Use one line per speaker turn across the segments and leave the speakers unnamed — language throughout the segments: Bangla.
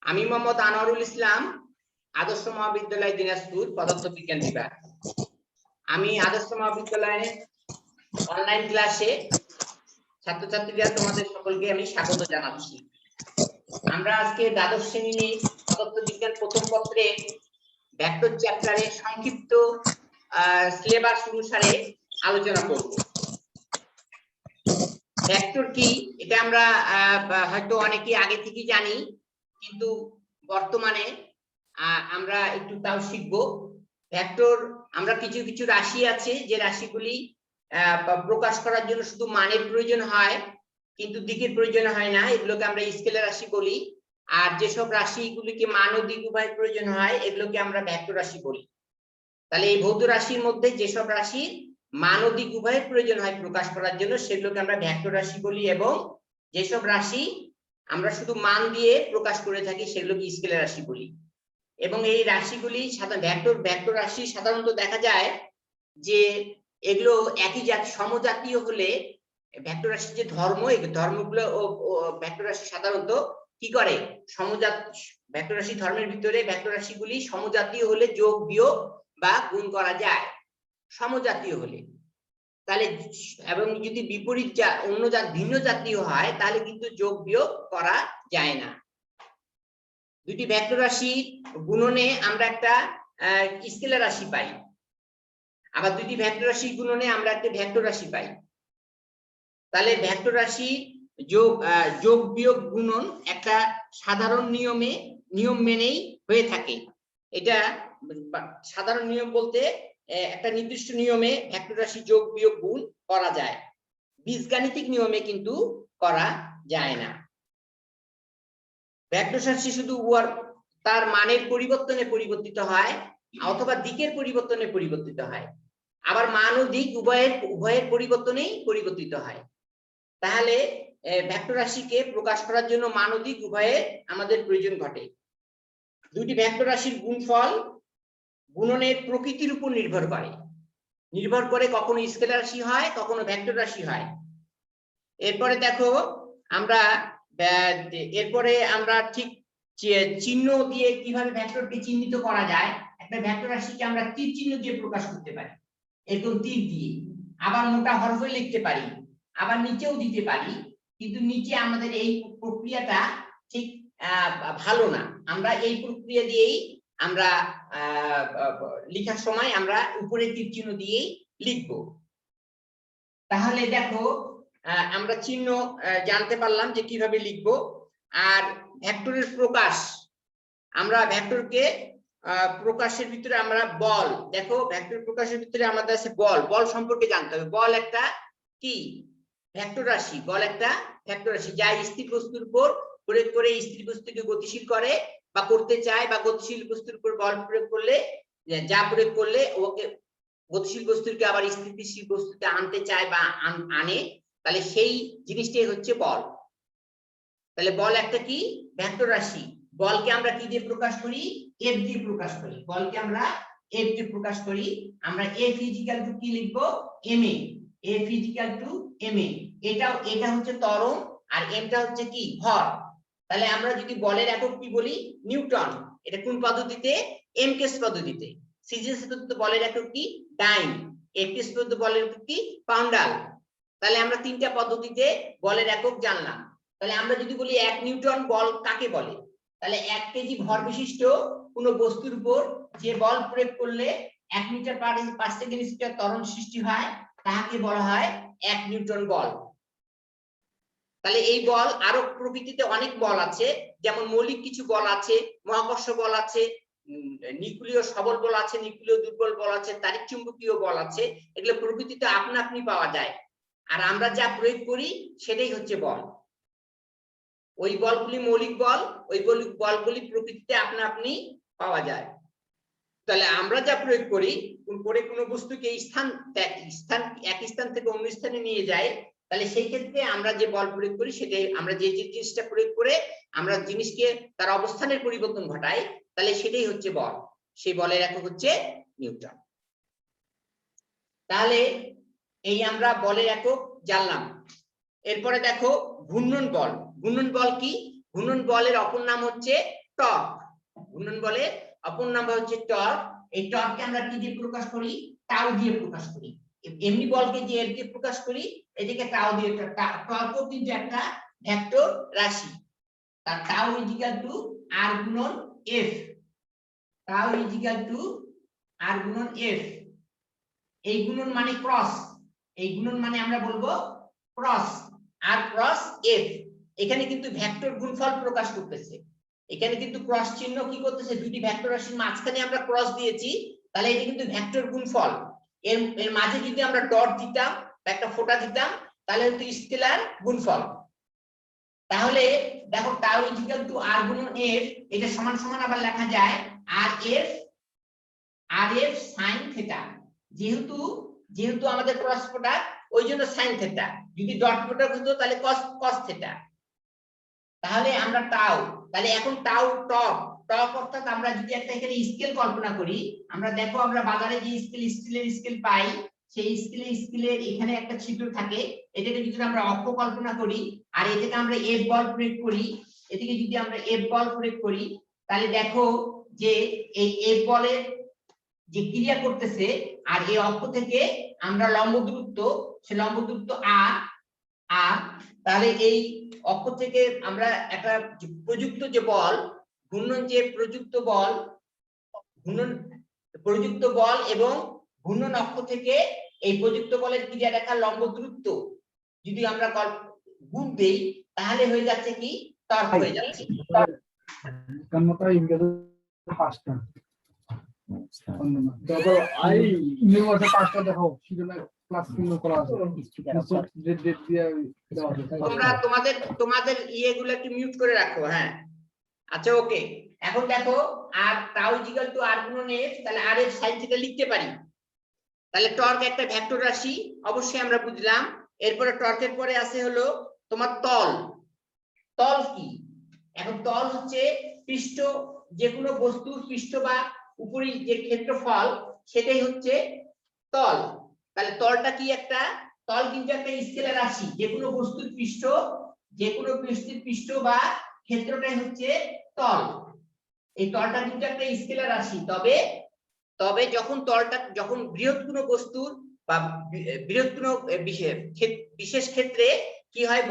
আমি মোহাম্মদ আনোয়ারুল ইসলাম, আদর্শ মহাবিদ্যালয় দিনাজপুর, পদার্থবিজ্ঞান বিভাগ। আমি আদর্শ মহাবিদ্যালয়ে অনলাইন ক্লাসে ছাত্রছাত্রীরা তোমাদের সকলকে আমি স্বাগত জানাচ্ছি। আমরা আজকে দ্বাদশ শ্রেণী পদার্থবিজ্ঞান প্রথম পত্রে ভেক্টর চ্যাপ্টারে সংক্ষিপ্ত সিলেবাস অনুসারে আলোচনা করব। ভেক্টর কি এটা আমরা হয়তো অনেকেই আগে থেকে জানি, কিন্তু বর্তমানে আমরা একটু তাও শিখব। ভেক্টর আমরা কিছু কিছু রাশি আছে যে রাশিগুলি প্রকাশ করার জন্য শুধু মানের প্রয়োজন হয়, কিন্তু দিকের প্রয়োজন হয় না, এগুলোকে আমরা স্কেলার রাশি বলি। আর যেসব রাশিগুলিকে মান ও দিক উভয়ের প্রয়োজন হয় এগুলোকে আমরা ভেক্টর রাশি বলি। তাহলে এই ভৌত রাশির মধ্যে যেসব রাশির মান ও দিক উভয়ের প্রয়োজন হয় প্রকাশ করার জন্য সেগুলোকে আমরা ভেক্টর রাশি বলি, এবং যেসব রাশি আমরা শুধু মান দিয়ে প্রকাশ করে থাকি সেগুলোকে স্কেলার রাশি বলি। এবং এই রাশিগুলি ভেক্টর রাশি সাধারণত দেখা যায় যে এগুলো একই সমজাতীয় হলে ভেক্টর রাশির যে ধর্ম, এই ধর্মগুলো ভেক্টর রাশি সাধারণত কি করে ভেক্টর রাশি ধর্মের ভিতরে ভেক্টর রাশিগুলি সমজাতীয় হলে যোগ বিয়োগ বা গুণ করা যায় সমজাতীয় হলে। তাহলে এবং যদি বিপরীত ভিন্ন জাতীয় হয় তাহলে কিন্তু যোগ বিয়োগ করা যায় না। দুটি ভেক্টর রাশি গুণনে আমরা একটা স্কেলার রাশি পাই, আবার দুটি ভেক্টর রাশি গুণনে আমরা একটা ভেক্টর রাশি পাই। তাহলে ভেক্টর রাশি যোগ বিয়োগ গুণন একটা সাধারণ নিয়ম মেনেই হয়ে থাকে। এটা সাধারণ নিয়ম বলতে একটা নির্দিষ্ট নিয়মে ভেক্টর রাশি যোগ বিয়োগ গুণ করা যায়, বীজগাণিতিক নিয়মে কিন্তু করা যায় না। ভেক্টর রাশি শুধু তার মানের পরিবর্তনে পরিবর্তিত হয় অথবা দিকের পরিবর্তনে পরিবর্তিত হয়, আবার মান ও দিক উভয়ের পরিবর্তনেই পরিবর্তিত হয়। তাহলে ভেক্টর রাশিকে প্রকাশ করার জন্য মান ও দিক উভয়ের আমাদের প্রয়োজন ঘটে। দুটি ভেক্টর রাশির গুণফল গুণনের প্রকৃতির উপর নির্ভর করে কখনো স্কেলার রাশি হয় কখনো ভেক্টর রাশি হয়। এরপরে দেখো এরপরে আমরা ঠিক চিহ্ন দিয়ে কিভাবে ভেক্টরকে চিহ্নিত করা যায়। একটা ভেক্টর রাশিকে আমরা তীর চিহ্ন দিয়ে প্রকাশ করতে পারি, এরকম তীর দিয়ে, আবার মোটা হরফে লিখতে পারি, আবার নিচেও দিতে পারি, কিন্তু নিচে আমাদের এই প্রক্রিয়াটা ঠিক ভালো না। আমরা এই প্রক্রিয়া দিয়েই আমরা লেখার সময় আমরা উপরে তীর চিহ্ন দিয়েই লিখব। তাহলে দেখো আমরা চিহ্ন জানতে পারলাম যে কিভাবে লিখব। আর ভেক্টরের প্রকাশ, আমরা ভেক্টরকে প্রকাশের ভিতরে আমরা বল, দেখো ভেক্টর প্রকাশের ভিতরে আমাদের আছে বল সম্পর্কে জানতে হবে। বল একটা কি ভেক্টর রাশি, বল একটা ভেক্টর রাশি যা স্থির বস্তুর উপর প্রয়োগ করে স্থির বস্তুকে গতিশীল করে বা করতে চায়, বা গতিশীল বস্তুর উপর বল প্রয়োগ করলে ওকে গতিশীল বস্তুকে আবার স্থিতিশীল বস্তুতে আনতে চায় বা আনে, তাহলে সেই জিনিসটাই হচ্ছে বল। তাহলে বল একটা কি ভেক্টর রাশি। বলকে আমরা কি দিয়ে প্রকাশ করি? এফ দিয়ে প্রকাশ করি। বলকে আমরা এফ দিয়ে প্রকাশ করি। আমরা এফ ইজিক্যাল টু কি লিখবো? M a. F is equal to m a. এটা হচ্ছে ত্বরণ আর এমটা হচ্ছে কি ভর। তাহলে আমরা যদি বলের একক কি বলি? নিউটন। এটা কোন পদ্ধতিতে? এমকেস পদ্ধতিতে। সিজিএস পদ্ধতিতে বলের একক কি? ডাইন। এফকেস পদ্ধতিতে বলের একক কি? পাউন্ডাল। তাহলে আমরা তিনটা পদ্ধতিতে বলের একক জানলাম। তাহলে আমরা যদি বলি 1 নিউটন বল কাকে বলে, তাহলে 1 কেজি ভর বিশিষ্ট কোনো বস্তুর উপর যে বল প্রয়োগ করলে 1 মিটার পার সেকেন্ড স্কয়ার ত্বরণ সৃষ্টি হয় তাকে বলা হয় 1 নিউটন বল। তাহলে এই বল আরো প্রকৃতিতে অনেক বল আছে, যেমন মৌলিক কিছু বল আছে, মহাকর্ষ বল আছে, নিউক্লিয় সবল বল আছে, নিউক্লিয় দুর্বল বল আছে, তাড়িৎ চুম্বকীয় বল আছে। এগুলো প্রকৃতিতে আপনা আপনি পাওয়া যায়, আর আমরা যা প্রয়োগ করি সেটাই হচ্ছে বল। ওই বলগুলি মৌলিক বল, ওই বলগুলি প্রকৃতিতে আপনা আপনি পাওয়া যায়। তাহলে আমরা যা প্রয়োগ করি কোনো বস্তুকে এক স্থান থেকে অন্য স্থানে নিয়ে যায়, তাহলে সেই ক্ষেত্রে আমরা যে বল প্রয়োগ করি সেটাই আমরা যে জিনিসটা প্রয়োগ করে আমরা জিনিসকে তার অবস্থানের পরিবর্তন ঘটাই, তাহলে সেটাই হচ্ছে বল। সেই বলের একক হচ্ছে নিউটন। তাহলে এই আমরা বলের একক জানলাম। এরপরে দেখো ঘূর্ণন বল। ঘূর্ণন বল কি? ঘূর্ণন বলের অপর নাম হচ্ছে টর্ক। ঘূর্ণন বলের অপর নাম হচ্ছে টর্ক। এই টর্ককে আমরা কি দিয়ে প্রকাশ করি? টাউ দিয়ে প্রকাশ করি। এমনি বলকে যে এফ দিয়ে প্রকাশ করি, এদিকে টাউ দিয়ে। টর্কও কিন্তু একটা ভেক্টর রাশি। তার টাউ ইজিক্যাল টু আর গুণন এফ। টাউ ইজিক্যাল টু আর গুণন এফ। এই গুণন মানে ক্রস। এই গুণন মানে আমরা বলবো ক্রস, আর ক্রস এফ। এখানে কিন্তু ভেক্টর গুণফল প্রকাশ করতেছে। এখানে কিন্তু ক্রস চিহ্ন কি করতেছে? দুটি ভেক্টর রাশির মাঝখানে আমরা ক্রস দিয়েছি, তাহলে এটা কিন্তু ভেক্টর গুণফল। এর মাঝে যদি আমরা ডট দিতাম বা একটা ফোঁটা দিতাম, তাহলে হতো স্কেলার গুণফল। তাহলে দেখো টাউ ইকুয়াল টু আর গুণন এফ, এটা সমান সমান আবার লেখা যায় আর এফ sin থিটা। যেহেতু আমাদের ক্রস প্রোডাক্ট, ওই জন্য sin থিটা। যদি ডট প্রোডাক্ট হতো তাহলে cos থিটা। তাহলে আমরা টাউ, তাহলে এখন টাউ টপ অর্থাৎ আমরা যদি একটা এখানে স্কেল কল্পনা করি, আমরা দেখো আমরা বাজারে যে স্টিলের স্কেল পাই, সেই স্কেলের এখানে একটা ছিদ্র থাকে। এটাকে যদি আমরা অক্ষ কল্পনা করি আর এটাকে আমরা এফ বল প্রয়োগ করি, এদিকে যদি আমরা এফ বল প্রয়োগ করি, তাহলে দেখো যে এই এফ বলের যে ক্রিয়া করতেছে আর এই অক্ষ থেকে আমরা লম্ব দূরত্ব, সে লম্ব দূরত্ব আর তাহলে এই অক্ষ থেকে আমরা একটা প্রযুক্ত যে বল, ঘূর্ণন যে প্রযুক্ত বল এবং ঘূর্ণন অক্ষ থেকে এই প্রযুক্ত বলের ক্রিয়া রেখা লম্ব দূরত্ব যদি আমরা গুণ দেই, তাহলে হয়ে যাচ্ছে কি? টর্ক হয়ে যাচ্ছে। তোমাদের ইয়েগুলো একটু মিউট করে রাখো। হ্যাঁ, আচ্ছা, ওকে। এখন দেখো আর টাউ ইকুয়াল টু আর গুণন এফ, তাহলে আর এফ sin থিটা লিখতে পারি। তাহলে টর্ক একটা ভেক্টর রাশি, অবশ্যই আমরা বুঝলাম। এরপরে টর্কের পরে আছে হলো তোমার তল কি? এখন তল হচ্ছে পৃষ্ঠ, যে কোনো বস্তুর পৃষ্ঠ বা উপরি যে ক্ষেত্রফল, সেটাই হচ্ছে তল। তাহলে তলটা কি? একটা তল কিন্তু একটা স্কেলার রাশি। যে কোনো বস্তুর পৃষ্ঠ, যে কোনো বস্তুর পৃষ্ঠ বা ক্ষেত্রটাই হচ্ছে তল। এই তলটা কিন্তু একটা স্কেলার রাশি। তবে যখন বৃহৎ কোনো বস্তুর বা বৃহৎ কোনো বিশেষ ক্ষেত্রে কি হয়,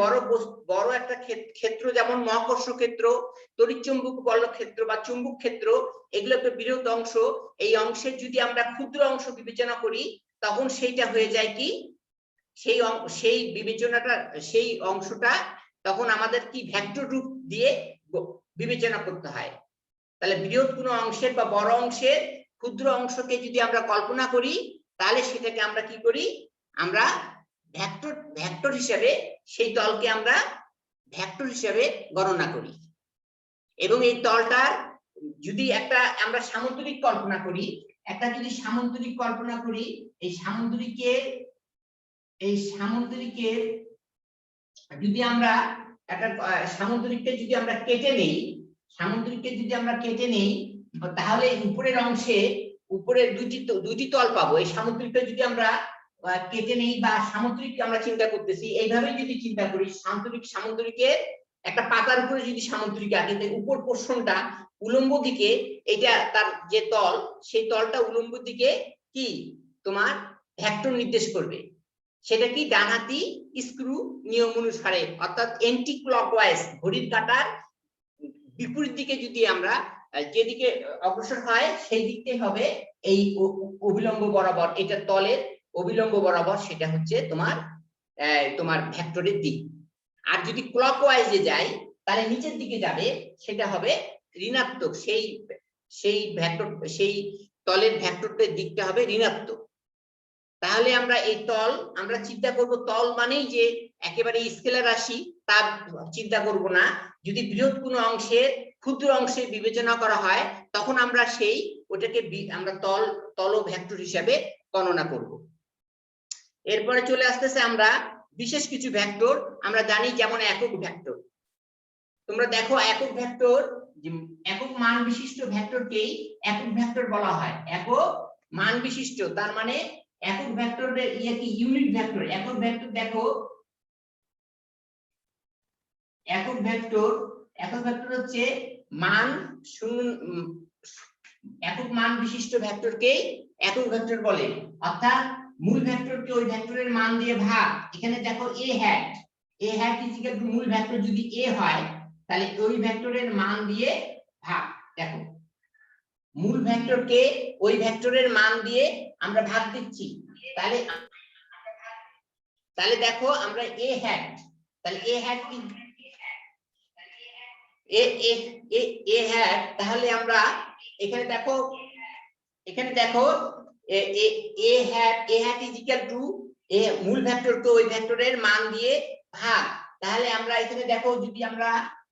বড় একটা ক্ষেত্র, যেমন মহাকর্ষ ক্ষেত্র, তড়িৎচুম্বক বল ক্ষেত্র বা চুম্বক ক্ষেত্র, এগুলো একটা বৃহৎ অংশ। এই অংশের যদি আমরা ক্ষুদ্র অংশ বিবেচনা করি, তখন সেইটা হয়ে যায় কি? সেই বিবেচনাটা, সেই অংশটা তখন আমাদের কি ভেক্টর রূপ দিয়ে বিবেচনা করতে হয়। তাহলে বৃহৎ কোনো অংশের বা বড় অংশের ক্ষুদ্র অংশকে যদি আমরা কল্পনা করি, তাহলে সেটাকে আমরা কি করি? আমরা ভেক্টর হিসেবে, সেই তলকে আমরা ভেক্টর হিসেবে গণনা করি। এবং এই তলটার যদি একটা আমরা সামুদ্রিক কল্পনা করি, এই সামুদ্রিকের যদি আমরা একটা সামুদ্রিককে যদি আমরা কেটে নেই, তাহলে উপরের অংশে উপরের দুইটি তল পাবো। এই সামুদ্রিকটা যদি আমরা কেটে নেই বা সামুদ্রিক আমরা চিন্তা করতেছি, এইভাবে যদি চিন্তা করি, সামুদ্রিকের একটা পাতার উপরে যদি সামুদ্রিক আগে, উপর পোর্শনটা উলম্ব দিকে, এটা তার যে তল, সেই তলটা উলম্ব দিকে কি তোমার ভেক্টর নির্দেশ করবে। সেটা কি? ডানহাতি স্ক্রু নিয়ম অনুসারে, অর্থাৎ এন্টি ক্লকওয়াইজ, ঘড়ির কাঁটার বিপরীত দিকে যদি আমরা যেদিকে অগ্রসর হয়, সেই দিকটাই হবে এই অভিলম্ব বরাবর, এটা তলের অভিলম্ব বরাবর, সেটা হচ্ছে তোমার ভেক্টরের দিক। আর যদি ক্লকওয়াইজে যায়, তাহলে নিচের দিকে যাবে, সেটা হবে ঋণাত্মক। সেই তলের ভেক্টরের দিকটা হবে ঋণাত্মক। তাহলে আমরা এই তল আমরা চিন্তা করব, তল মানেই যে একেবারে স্কেলার রাশি, তার চিন্তা করব না। যদি বৃহৎ কোনো অংশের ক্ষুদ্র অংশে বিবেচনা করা হয়, তখন আমরা ওটাকে আমরা তল ও ভেক্টর হিসাবে গণনা করব। এরপরে চলে আসতেছে আমরা বিশেষ কিছু ভেক্টর আমরা জানি, যেমন একক ভেক্টর। তোমরা দেখো একক ভেক্টর, একক মান বিশিষ্ট ভেক্টরকেই একক ভেক্টর বলা হয়। একক মান বিশিষ্ট, তার মানে একক ভেক্টরের কি ইউনিট ভেক্টর। একক ভেক্টর দেখো একক ভেক্টর হচ্ছে মান শূন্য একক মান বিশিষ্ট ভেক্টরকে একক ভেক্টর বলে। অর্থাৎ মূল ভেক্টরকে ওই ভেক্টরের মান দিয়ে ভাগ। এখানে দেখো a hat is equal to মূল ভেক্টর যদি a হয় তাহলে ওই ভেক্টরের মান দিয়ে ভাগ। দেখো মূল ভেক্টরকে ওই ভেক্টরের মান দিয়ে আমরা ভাগ দিচ্ছি। তাহলে দেখো আমরা a hat, তাহলে a hat কি a hat, তাহলে আমরা এখানে দেখো a hat is equal to মূল ভেক্টরকে ওই ভেক্টরের মান দিয়ে ভাগ। তাহলে আমরা এখানে দেখো যদি আমরা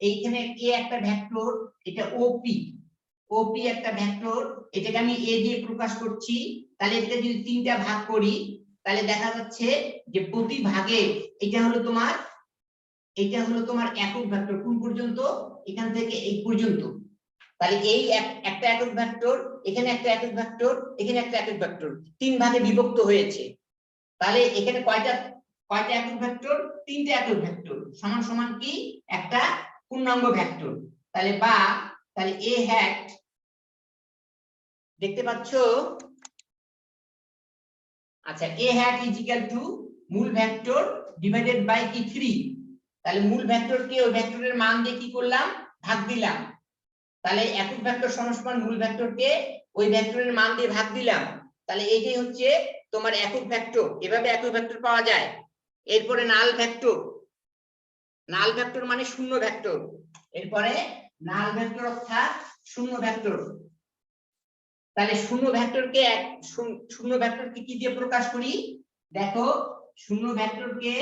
এইখানে a একটা ভেক্টর, এটা OP একটা ভেক্টর, এটাকে আমি a দিয়ে প্রকাশ করছি। তাহলে এটা যদি তিনটা ভাগ করি তাহলে দেখা যাচ্ছে যে প্রতি ভাগে এটা হলো তোমার একক ভেক্টর। কোন পর্যন্ত? এখান থেকে এই পর্যন্ত। তাহলে এই একটা একক ভেক্টর, এখানে একটা একক ভেক্টর, এখানে একটা একক ভেক্টর, তিন ভাগে বিভক্ত হয়েছে। তাহলে এখানে কয়টা একক ভেক্টর? তিনটা একক ভেক্টর, সমান সমান কি একটা পূর্ণাঙ্গ ভেক্টর। তাহলে a hat, দেখতে পাচ্ছো? আচ্ছা, a hat is equal to মূল ভেক্টর ডিভাইডেড বাই কি 3। তাহলে মূল ভেক্টরকে ওই ভেক্টরের মান দিয়ে কি করলাম? ভাগ দিলাম। তাহলে একক ভেক্টর সমান মূল ভেক্টরকে ওই ভেক্টরের মান দিয়ে ভাগ দিলাম। তাহলে এইটাই হচ্ছে তোমার একক ভেক্টর। এভাবে একক ভেক্টর পাওয়া যায়। এরপরে নাল ভেক্টর মানে শূন্য ভেক্টর। এরপরে নাল ভেক্টর অর্থাৎ শূন্য ভেক্টর। তাহলে শূন্য ভেক্টরকে কি দিয়ে প্রকাশ করি? দেখো শূন্য ভেক্টরকে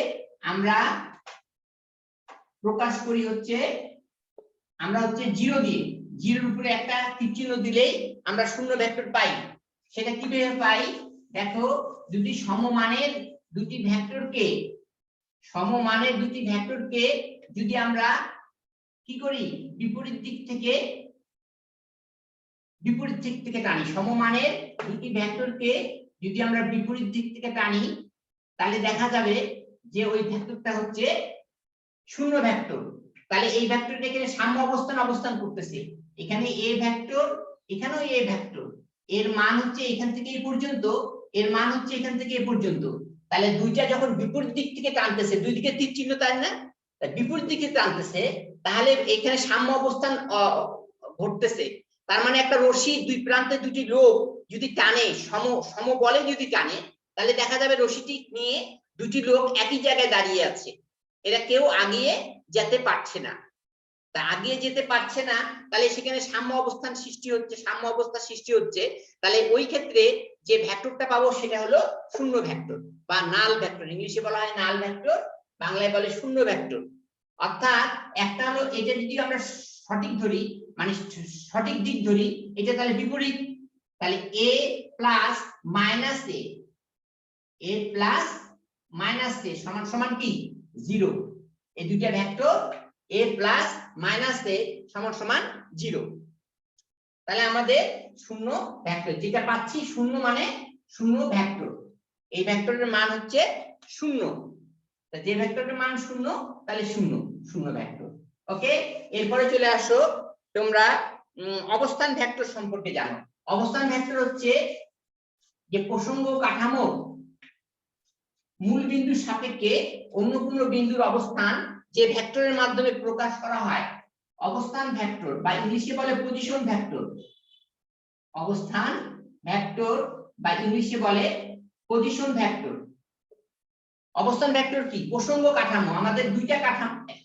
আমরা প্রকাশ করি হচ্ছে জিরো দিয়ে। জিরোর উপরে একটা তীর চিহ্ন দিলেই আমরা শূন্য ভেক্টর পাই। সেটা কিভাবে পাই? দেখো দুটি সমমানের দুটি ভেক্টরকে যদি আমরা কি করি? বিপরীত দিক থেকে টানি। সমমানের দুটি ভেক্টরকে যদি আমরা বিপরীত দিক থেকে টানি তাহলে দেখা যাবে যে ওই ভেক্টরটা হচ্ছে শূন্য ভেক্টর। তাহলে এই ভেক্টরটা এখানে সাম্য অবস্থান করতেছে। এখানে a ভেক্টর, এখানেও a ভেক্টর। এর মান হচ্ছে এখান থেকে এই পর্যন্ত, এর মান হচ্ছে এখান থেকে এই পর্যন্ত। তাহলে দুইটা যখন বিপরীত দিক থেকে টানতেছে, দুই দিকে তীর চিহ্ন, তাই না? বিপরীত দিকে টানতেছে, তাহলে এখানে সাম্য অবস্থান ঘটতেছে। তার মানে একটা রশি দুই প্রান্তে দুটি লোক যদি টানে, সমবলে যদি টানে, তাহলে দেখা যাবে রশিটি নিয়ে দুটি লোক একই জায়গায় দাঁড়িয়ে আছে। এরা কেউ আগিয়ে যেতে পারছে না। তা আগিয়ে যেতে পারছে না, তাহলে সেখানে সাম্য অবস্থা সৃষ্টি হচ্ছে। তাহলে ওই ক্ষেত্রে যে ভেক্টরটা পাবো সেটা হলো শূন্য ভেক্টর বা নাল ভেক্টর। ইংলিশে বলা হয় নাল ভেক্টর, বাংলায় বলে শূন্য ভেক্টর। অর্থাৎ একটা হলো এটা যদি আমরা সঠিক ধরি, মানে সঠিক দিক ধরি, এটা তাহলে বিপরীত। তাহলে a প্লাস মাইনাস a সমান সমান কি 0। এই দুইটা vector a plus minus a সমান সমান 0। তাহলে আমাদের শূন্য ভেক্টর যেটা পাচ্ছি, শূন্য মানে শূন্য ভেক্টর। এই ভেক্টরের মান হচ্ছে শূন্য। যে ভেক্টরের মান শূন্য তাহলে শূন্য ভেক্টর। ওকে, এরপরে চলে আসো তোমরা অবস্থান ভেক্টর সম্পর্কে জানো। অবস্থান ভেক্টর হচ্ছে যে প্রসঙ্গ কাঠামোর মূল বিন্দুর সাপেক্ষে অন্য কোনো বিন্দুর অবস্থান যে ভেক্টরের মাধ্যমে প্রকাশ করা হয়। অবস্থান ভেক্টর বা ইংলিশে বলে পজিশন ভেক্টর। অবস্থান ভেক্টর বা ইংলিশে বলে পজিশন ভেক্টর। অবস্থান ভেক্টর কি? প্রসঙ্গ কাঠামো। আমাদের দুইটা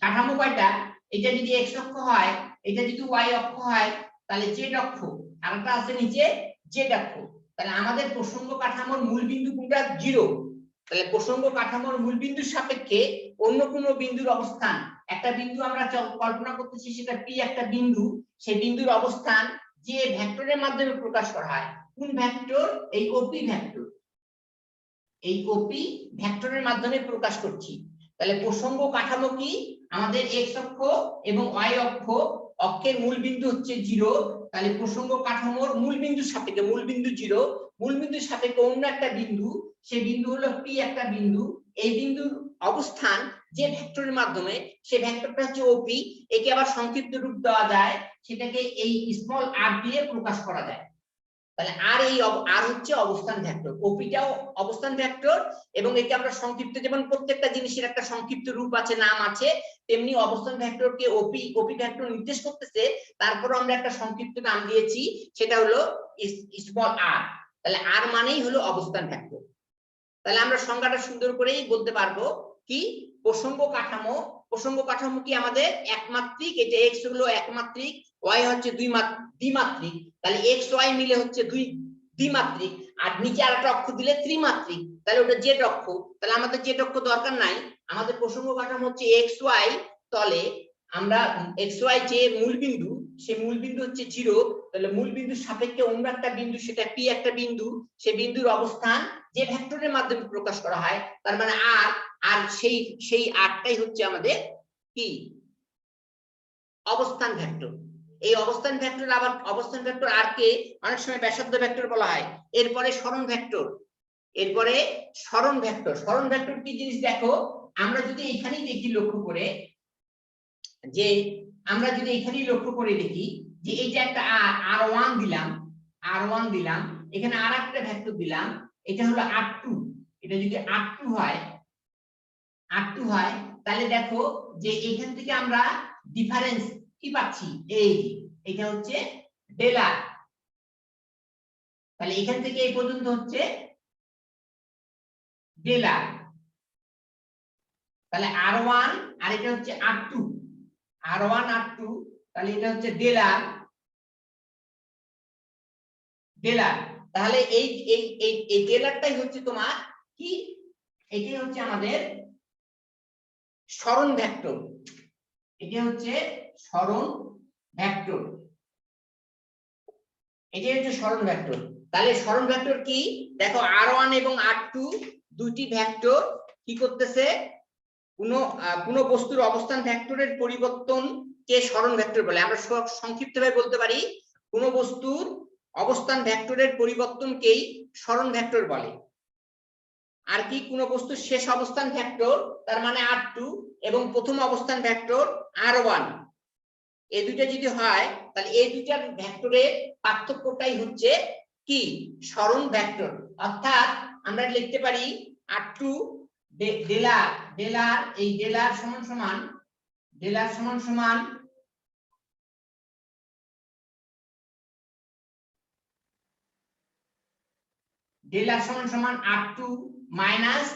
কাঠামো কয়টা? এটা যদি x অক্ষ হয়, এটা যদি y অক্ষ হয়, তাহলে z অক্ষ, আরেকটা আছে নিচে z অক্ষ। তাহলে আমাদের প্রসঙ্গ কাঠামোর মূল বিন্দু কোনটা? 0। তাহলে প্রসঙ্গ কাঠামোর মূল বিন্দুর সাপেক্ষে অন্য কোনো বিন্দুর অবস্থান, একটা বিন্দু আমরা কল্পনা করতেছি, সেটা p একটা বিন্দু, সেই বিন্দুর অবস্থান যে ভেক্টরের মাধ্যমে প্রকাশ করা হয়। কোন ভেক্টর? এই OP ভেক্টর। এই OP ভেক্টরের মাধ্যমে প্রকাশ করছি। তাহলে প্রসঙ্গ কাঠামো কি? আমাদের x অক্ষ এবং y অক্ষের মূল বিন্দু হচ্ছে 0। তাহলে প্রসঙ্গ কাঠামোর মূল বিন্দুর সাপেক্ষে, মূল বিন্দু 0, মূল বিন্দুর সাপেক্ষে অন্য একটা বিন্দু, সেই বিন্দু হলো p একটা বিন্দু। এই বিন্দুর অবস্থান যে ভেক্টরের মাধ্যমে, সেই ভেক্টরটা হচ্ছে ওপি। একে আবার সংক্ষিপ্ত রূপ দেওয়া যায়, সেটাকে এই স্মল আর দিয়ে প্রকাশ করা যায়। তাহলে আর হচ্ছে অবস্থান ভেক্টর, ওপিটাও অবস্থান ভেক্টর, এবং একে আমরা সংক্ষিপ্ত, যেমন প্রত্যেকটা জিনিসের একটা সংক্ষিপ্ত রূপ আছে, নাম আছে, তেমনি অবস্থান ভেক্টরকে ওপি ভেক্টর নির্দেশ করতেছে, তারপর আমরা একটা সংক্ষিপ্ত নাম দিয়েছি, সেটা হলো স্মল আর। তাহলে আর মানেই হলো অবস্থান ভেক্টর। তাহলে আমরা সংজ্ঞাটা সুন্দর করেই বলতে পারবো কি, প্রসঙ্গ কাঠামো। প্রসঙ্গ কাঠামো কি আমাদের একমাত্রিক, এটা এক্স হলো একমাত্রিক, ওয়াই হচ্ছে দ্বিমাত্রিক। তাহলে এক্স ওয়াই মিলে হচ্ছে দ্বিমাত্রিক, আর নিচে আরেকটা অক্ষ দিলে ত্রিমাত্রিক, তাহলে ওটা জেড অক্ষ। তাহলে আমাদের জেড অক্ষ দরকার নাই, আমাদের প্রসঙ্গ কাঠামো হচ্ছে এক্স ওয়াই তলে আমরা এক্স ওয়াই যে মূল বিন্দু, সেই মূল বিন্দু হচ্ছে 0, তাহলে মূল বিন্দুর সাপেক্ষে অন্য একটা বিন্দু, সেটা পি একটা বিন্দু, সেই বিন্দুর অবস্থান যে ভেক্টরের মাধ্যমে প্রকাশ করা হয়, তার মানে আর সেই আরটাই হচ্ছে আমাদের কি, অবস্থান ভেক্টর। এই অবস্থান ভেক্টর, আবার অবস্থান ভেক্টর আর কে অনেক সময় ব্যাসার্ধ ভেক্টর বলা হয়। এরপরে সরণ ভেক্টর, সরণ ভেক্টর কি জিনিস দেখো, আমরা যদি এখানেই দেখি, লক্ষ্য করে যে আমরা যদি এখানেই লক্ষ্য করে দেখি যে এই যে একটা আর1 দিলাম, এখানে আর একটা ভেক্টর দিলাম, এটা হলো r2। এটা যদি r2 হয়, তাহলে দেখো যে এখান থেকে আমরা ডিফারেন্স কি পাচ্ছি, এটা হচ্ছে ডেল আর। তাহলে এখান থেকে এই পর্যন্ত হচ্ছে ডেল আর। তাহলে r1 আর এটা হচ্ছে r2, তাহলে এটা হচ্ছে ডেল আর। তাহলে এই ডেল আরটাই হচ্ছে তোমার কি, এটাই হচ্ছে আমাদের সরণ ভেক্টর। এটা হচ্ছে সরণ ভেক্টর, এটাই হচ্ছে সরণ ভেক্টর। তাহলে সরণ ভেক্টর কি, দেখো r1 এবং r2 দুইটি ভেক্টর কি করতেছে, কোন বস্তুর অবস্থান ভেক্টরের পরিবর্তন কে সরণ ভেক্টর বলে। আমরা সংক্ষিপ্তভাবে বলতে পারি, কোন বস্তুর অবস্থান ভেক্টরের পরিবর্তনকেই সরণ ভেক্টর বলে। আর কি, কোন বস্তুর শেষ অবস্থান ভেক্টর, তার মানে r2, এবং প্রথম অবস্থান ভেক্টর r1, এই দুইটা যদি হয়, তাহলে এই দুইটার ভেক্টরের পার্থক্যটাই হচ্ছে কি, সরণ ভেক্টর। অর্থাৎ আমরা লিখতে পারি r2 ডেলার, এই ডেলার সমান সমান r2 মাইনাস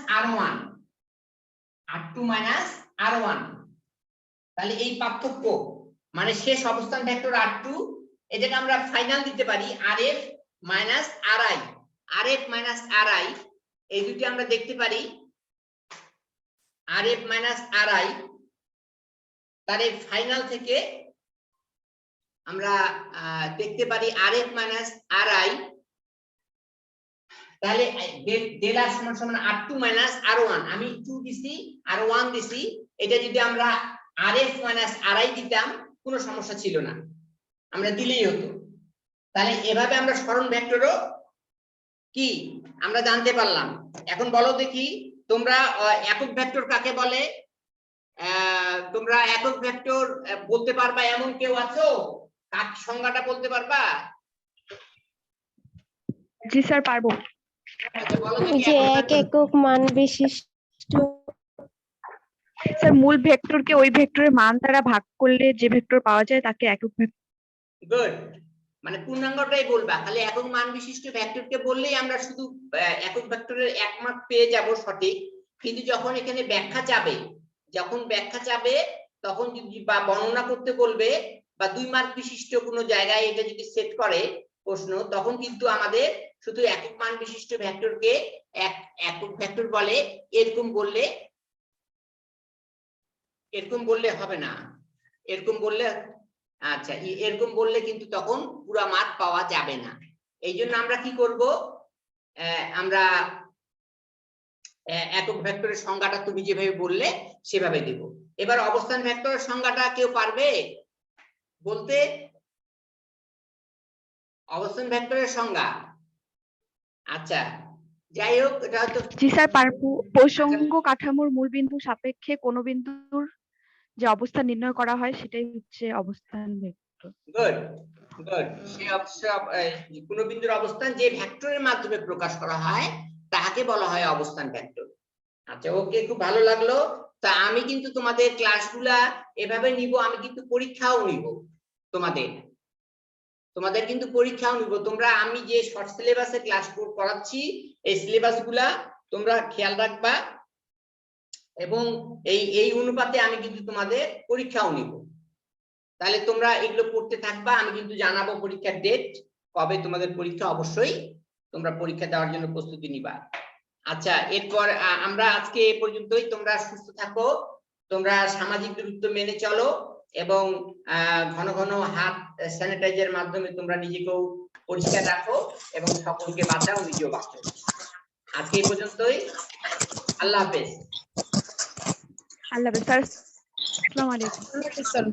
r1, তাহলে এই পার্থক্য মানে শেষ অবস্থান ভেক্টর r2, এটাকে আমরা ফাইনাল দিতে পারি rf মাইনাস ri, এই দুটি আমরা দেখতে পারি rf মাইনাস ri। তার এই ফাইনাল থেকে আমরা দেখতে পারি rf মাইনাস ri, তাহলে ডেল আর সমান সমান r2 মাইনাস r1, আমি 2 দিছি r1 দিছি, এটা যদি আমরা rf মাইনাস ri দিতাম কোনো সমস্যা ছিল না, আমরা দিলেই হতো। তাহলে এভাবে আমরা সরণ ভেক্টরও কি আমরা জানতে পারলাম। এখন বলো দেখি তোমরা একক ভেক্টর কাকে বলে, তোমরা একক ভেক্টর বলতে পারবা এমন কেউ আছো, কার সংজ্ঞাটা বলতে পারবা?
জি স্যার পারবো।
আচ্ছা বলো দেখি।
যে এক একক মান বিশিষ্ট,
স্যার মূল ভেক্টরকে ওই ভেক্টরের মান দ্বারা ভাগ করলে যে ভেক্টর পাওয়া যায় তাকে একক ভেক্টর।
গুড, মানে পূর্ণাঙ্গটাই বলবা, খালি একক মান বিশিষ্ট ভেক্টরকে বললেই আমরা শুধু একক ভেক্টরের এক মার্ক পেয়ে যাব সঠিক। কিন্তু যখন এখানে ব্যাখ্যা চাবে, তখন যদি বা বর্ণনা করতে বলবে বা 2 মার্ক বিশিষ্ট কোনো জায়গায় এটা যদি সেট করে প্রশ্ন, তখন কিন্তু আমাদের শুধু একক মান বিশিষ্ট ভেক্টরকে একক ভেক্টর বলে, এরকম বললে হবে না, এরকম বললে আচ্ছা এরকম বললে কিন্তু তখন পুরো মার্ক পাওয়া যাবে না। এই জন্য আমরা কি করব, আমরা একক ভেক্টরের সংজ্ঞাটা তুমি যেভাবে বললে সেভাবে দেব। এবার অবস্থান ভেক্টরের সংজ্ঞাটা কেউ পারবে বলতে? অবস্থান ভেক্টরের সংজ্ঞা, আচ্ছা যাই হোক এটা হয়তো
জি স্যার পারবো। প্রসঙ্গ কাঠামোর মূল বিন্দু সাপেক্ষে কোন বিন্দুর যে অবস্থান নির্ণয় করা হয় সেটাই হচ্ছে অবস্থান ভেক্টর।
গুড গুড সেই কোন বিন্দুর অবস্থান যে ভেক্টরের মাধ্যমে প্রকাশ করা হয় তাকে বলা হয় অবস্থান ভেক্টর। আচ্ছা ওকে, খুব ভালো লাগলো। তা আমি কিন্তু তোমাদের ক্লাসগুলা এভাবে নিব, আমি কিন্তু পরীক্ষাও নিব তোমাদের কিন্তু পরীক্ষাও নিব। তোমরা আমি যে শর্ট সিলেবাসে ক্লাস করাচ্ছি এই সিলেবাস গুলা তোমরা খেয়াল রাখবা, এবং এই অনুপাতে আমি কিন্তু তোমাদের পরীক্ষাও নিব। তাহলে তোমরা এগুলো পড়তে থাকবা, আমি কিন্তু জানাবো পরীক্ষার ডেট কবে তোমাদের পরীক্ষা, অবশ্যই তোমরা পরীক্ষা দেওয়ার জন্য প্রস্তুতি নিবা। আচ্ছা এরপর আমরা আজকে এ পর্যন্তই। তোমরা সুস্থ থাকো, তোমরা সামাজিক দূরত্ব মেনে চলো, এবং ঘন ঘন হাত স্যানিটাইজারের মাধ্যমে তোমরা নিজেকেও পরিষ্কার রাখো, এবং সকলকে বাঁচাও, নিজেও বাঁচো। আজকে এই পর্যন্তই, আল্লাহ হাফেজ।
আল্লাহ হাফেজ স্যার। আসসালামু আলাইকুম।